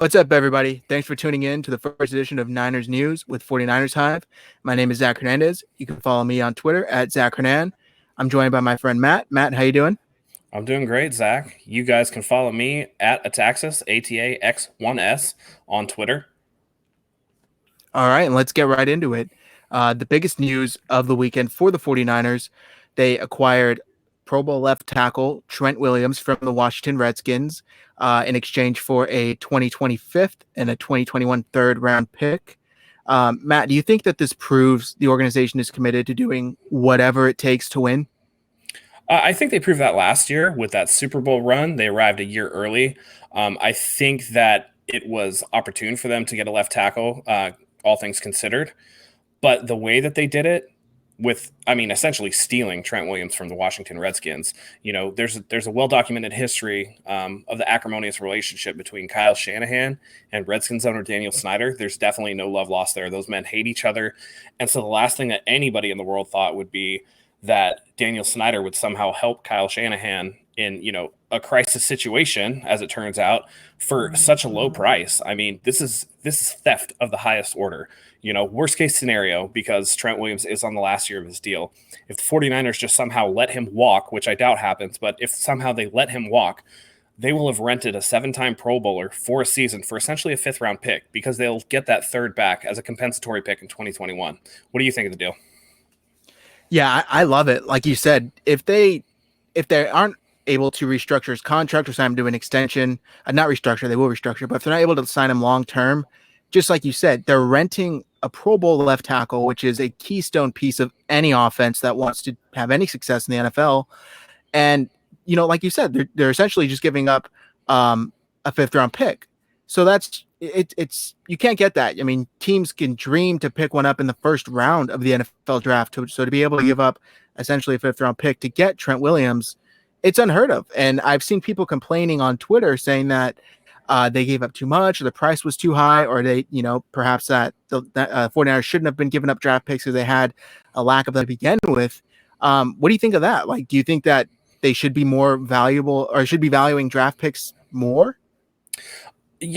What's up, everybody? Thanks for tuning in to the first edition of Niners News with 49ers Hive. My name is Zach Hernandez. You can follow me on Twitter at Zach Hernan. I'm joined by my friend Matt. Matt, how you doing? I'm doing great, Zach. You guys can follow me at Ataxis, ATAX1S on Twitter. All right, and let's get right into it. The biggest news of the weekend for the 49ers, they acquired Pro Bowl left tackle Trent Williams from the Washington Redskins in exchange for a 2025th and a 2021 third round pick. Matt, do you think that this proves the organization is committed to doing whatever it takes to win? I think they proved that last year with that Super Bowl run. They arrived a year early. I think that it was opportune for them to get a left tackle, all things considered. But the way that they did it, essentially stealing Trent Williams from the Washington Redskins. There's a well documented history of the acrimonious relationship between Kyle Shanahan and Redskins owner Daniel Snyder. There's definitely no love lost there. Those men hate each other, and so the last thing that anybody in the world thought would be that Daniel Snyder would somehow help Kyle Shanahan in a crisis situation, as it turns out, for such a low price. I mean, this is theft of the highest order. Worst case scenario, because Trent Williams is on the last year of his deal. If the 49ers just somehow let him walk, which I doubt happens, but if somehow they let him walk, they will have rented a 7-time Pro Bowler for a season for essentially a 5th-round pick, because they'll get that third back as a compensatory pick in 2021. What do you think of the deal? Yeah, I love it. Like you said, if they aren't able to restructure his contract or sign him to an extension, not restructure, they will restructure, but if they're not able to sign him long term, just like you said, they're renting a Pro Bowl left tackle, which is a keystone piece of any offense that wants to have any success in the NFL. And like you said, they're essentially just giving up a 5th round pick. So that's it. It's you can't get that. I mean, teams can dream to pick one up in the first round of the NFL draft. So to be able to give up essentially a 5th round pick to get Trent Williams, it's unheard of. And I've seen people complaining on Twitter saying that they gave up too much, or the price was too high, or they, perhaps that the 49ers shouldn't have been giving up draft picks because they had a lack of them to begin with. What do you think of that? Like, do you think that they should be more valuable, or should be valuing draft picks more?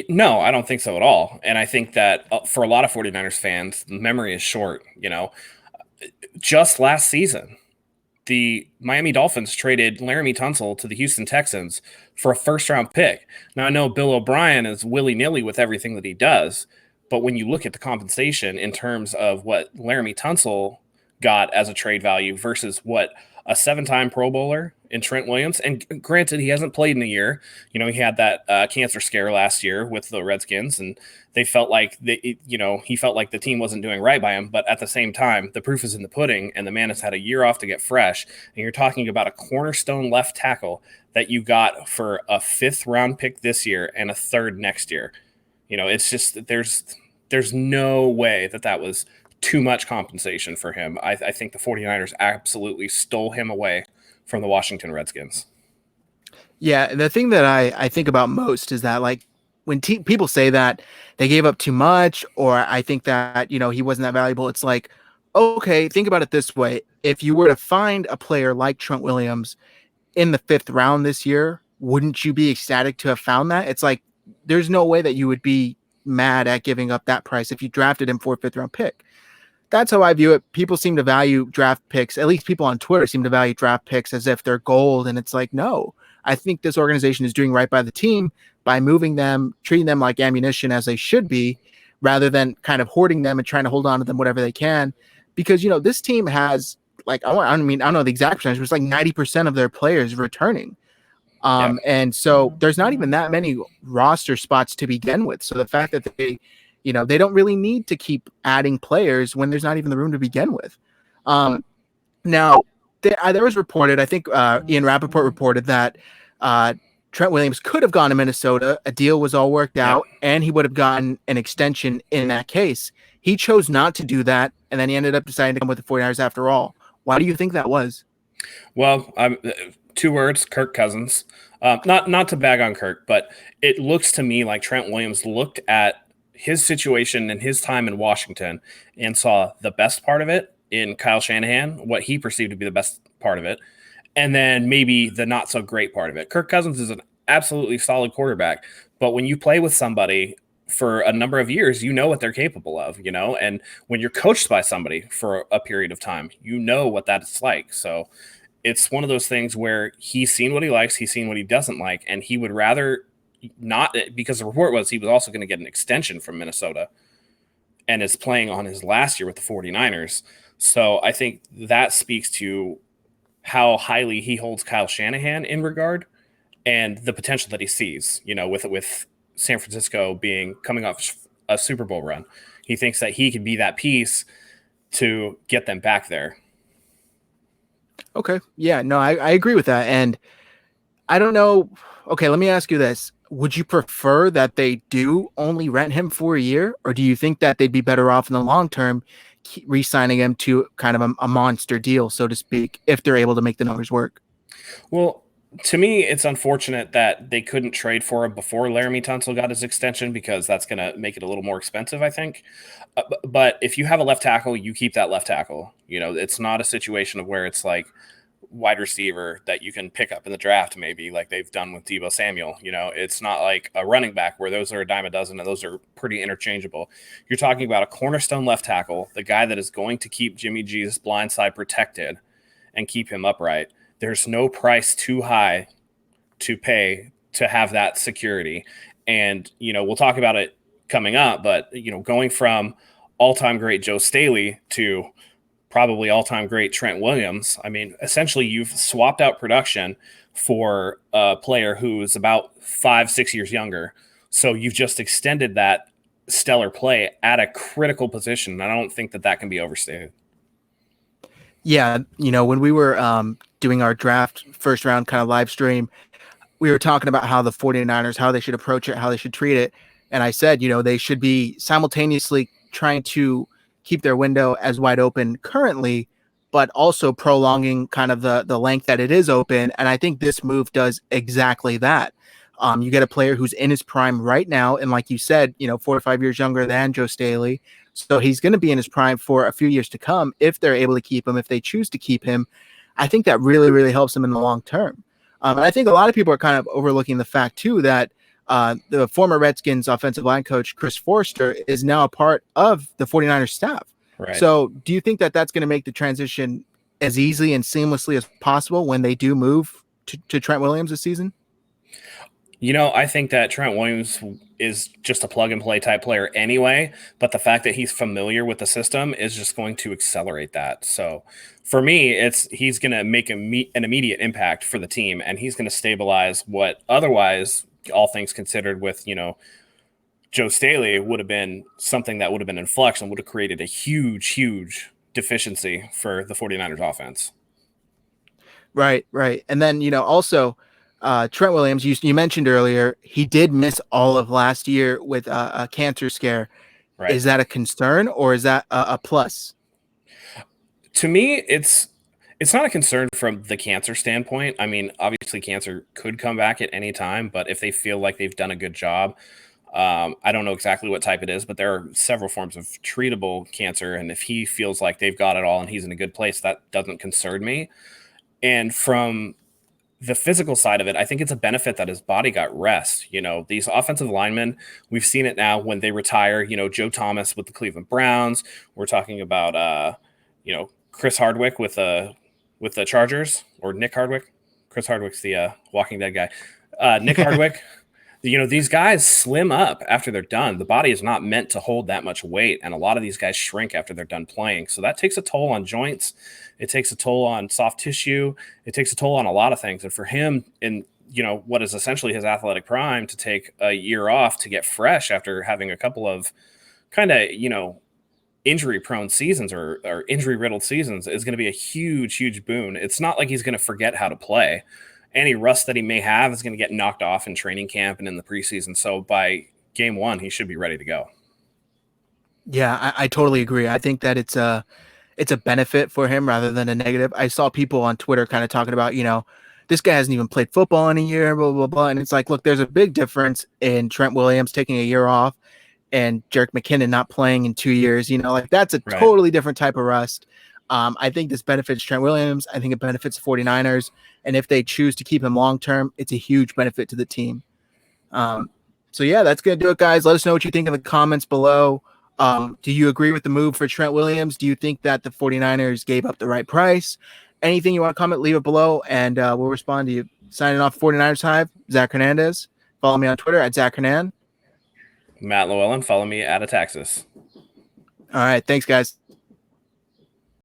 No, I don't think so at all. And I think that for a lot of 49ers fans, the memory is short. Just last season, the Miami Dolphins traded Laramie Tunsil to the Houston Texans for a 1st-round pick. Now, I know Bill O'Brien is willy-nilly with everything that he does, but when you look at the compensation in terms of what Laramie Tunsil got as a trade value versus what a 7-time Pro Bowler in Trent Williams, and granted, he hasn't played in a year. He had that cancer scare last year with the Redskins, and they felt like he felt like the team wasn't doing right by him. But at the same time, the proof is in the pudding, and the man has had a year off to get fresh. And you're talking about a cornerstone left tackle that you got for a 5th-round pick this year and a 3rd next year. It's just there's no way that was too much compensation for him. I think the 49ers absolutely stole him away from the Washington Redskins. Yeah, the thing that I think about most is that, like, when people say that they gave up too much, or I think that he wasn't that valuable, it's like, okay, think about it this way: if you were to find a player like Trent Williams in the 5th round this year, wouldn't you be ecstatic to have found that? It's like there's no way that you would be mad at giving up that price if you drafted him for a 5th round pick. That's how I view it. People seem to value draft picks, at least people on Twitter seem to value draft picks as if they're gold. And it's like, no, I think this organization is doing right by the team by moving them, treating them like ammunition as they should be, rather than kind of hoarding them and trying to hold on to them whatever they can. Because, this team has, like, I don't know the exact percentage, but it's like 90% of their players returning. Yeah. And so there's not even that many roster spots to begin with. So the fact that they don't really need to keep adding players when there's not even the room to begin with. Now, there was reported, I think Ian Rappaport reported that Trent Williams could have gone to Minnesota. A deal was all worked out, and he would have gotten an extension in that case. He chose not to do that, and then he ended up deciding to come with the 49ers after all. Why do you think that was? Well, 2 words: Kirk Cousins. Not to bag on Kirk, but it looks to me like Trent Williams looked at his situation and his time in Washington and saw the best part of it in Kyle Shanahan, what he perceived to be the best part of it, and then maybe the not so great part of it. Kirk Cousins is an absolutely solid quarterback, But when you play with somebody for a number of years, you know what they're capable of, and when you're coached by somebody for a period of time, you know what that's like. So it's one of those things where he's seen what he likes, he's seen what he doesn't like, and he would rather not, because the report was he was also going to get an extension from Minnesota and is playing on his last year with the 49ers. So I think that speaks to how highly he holds Kyle Shanahan in regard and the potential that he sees, with San Francisco being coming off a Super Bowl run. He thinks that he could be that piece to get them back there. Okay. Yeah, no, I agree with that. And I don't know. Okay, let me ask you this. Would you prefer that they do only rent him for a year, or do you think that they'd be better off in the long term re-signing him to kind of a monster deal, so to speak, if they're able to make the numbers work? Well, to me, it's unfortunate that they couldn't trade for him before Laramie Tunsil got his extension because that's going to make it a little more expensive, I think. But if you have a left tackle, you keep that left tackle. It's not a situation of where it's like wide receiver that you can pick up in the draft, maybe like they've done with Deebo Samuel. It's not like a running back where those are a dime a dozen and those are pretty interchangeable. You're talking about a cornerstone left tackle, the guy that is going to keep Jimmy G's blind side protected and keep him upright. There's no price too high to pay to have that security. And, we'll talk about it coming up, but, going from all-time great Joe Staley to probably all-time great Trent Williams. I mean, essentially you've swapped out production for a player who is about 5-6 years younger. So you've just extended that stellar play at a critical position. And I don't think that can be overstated. Yeah, when we were doing our draft first round kind of live stream, we were talking about how the 49ers, how they should approach it, how they should treat it. And I said, they should be simultaneously trying to keep their window as wide open currently, but also prolonging kind of the length that it is open. And I think this move does exactly that. You get a player who's in his prime right now. And like you said, 4 or 5 years younger than Joe Staley. So he's going to be in his prime for a few years to come if they're able to keep him, if they choose to keep him. I think that really, really helps him in the long term. And I think a lot of people are kind of overlooking the fact, too, that the former Redskins offensive line coach, Chris Forster, is now a part of the 49ers staff. Right. So do you think that that's going to make the transition as easily and seamlessly as possible when they do move to Trent Williams this season? I think that Trent Williams is just a plug-and-play type player anyway, but the fact that he's familiar with the system is just going to accelerate that. So for me, he's going to make an immediate impact for the team, and he's going to stabilize what otherwise, all things considered, with, Joe Staley would have been something that would have been in flux and would have created a huge, huge deficiency for the 49ers offense. Right. And then, also – Trent Williams, you mentioned earlier, he did miss all of last year with a cancer scare. Right. Is that a concern or is that a plus? To me, it's not a concern from the cancer standpoint. I mean, obviously cancer could come back at any time, but if they feel like they've done a good job, I don't know exactly what type it is, but there are several forms of treatable cancer. And if he feels like they've got it all and he's in a good place, that doesn't concern me. And from the physical side of it, I think it's a benefit that his body got rest. These offensive linemen, we've seen it now when they retire. Joe Thomas with the Cleveland Browns. We're talking about, Chris Hardwick with the Chargers, or Nick Hardwick. Chris Hardwick's the Walking Dead guy. Nick Hardwick. These guys slim up after they're done. The body is not meant to hold that much weight, and a lot of these guys shrink after they're done playing. So that takes a toll on joints. It takes a toll on soft tissue. It takes a toll on a lot of things. And for him, in what is essentially his athletic prime, to take a year off to get fresh after having a couple of kind of injury-prone seasons or injury-riddled seasons is going to be a huge, huge boon. It's not like he's going to forget how to play. Any rust that he may have is going to get knocked off in training camp and in the preseason. So by game one, he should be ready to go. Yeah, I totally agree. I think that it's a benefit for him rather than a negative. I saw people on Twitter kind of talking about, this guy hasn't even played football in a year, blah, blah, blah. And it's like, look, there's a big difference in Trent Williams taking a year off and Jerick McKinnon not playing in 2 years. That's a Right. totally different type of rust. I think this benefits Trent Williams. I think it benefits the 49ers. And if they choose to keep him long-term, it's a huge benefit to the team. So yeah, that's gonna do it, guys. Let us know what you think in the comments below. Do you agree with the move for Trent Williams? Do you think that the 49ers gave up the right price? Anything you want to comment, leave it below, and we'll respond to you. Signing off 49ers Hive, Zach Hernandez. Follow me on Twitter at Zach Hernan. Matt Llewellyn, follow me at Ataxis. All right, thanks, guys.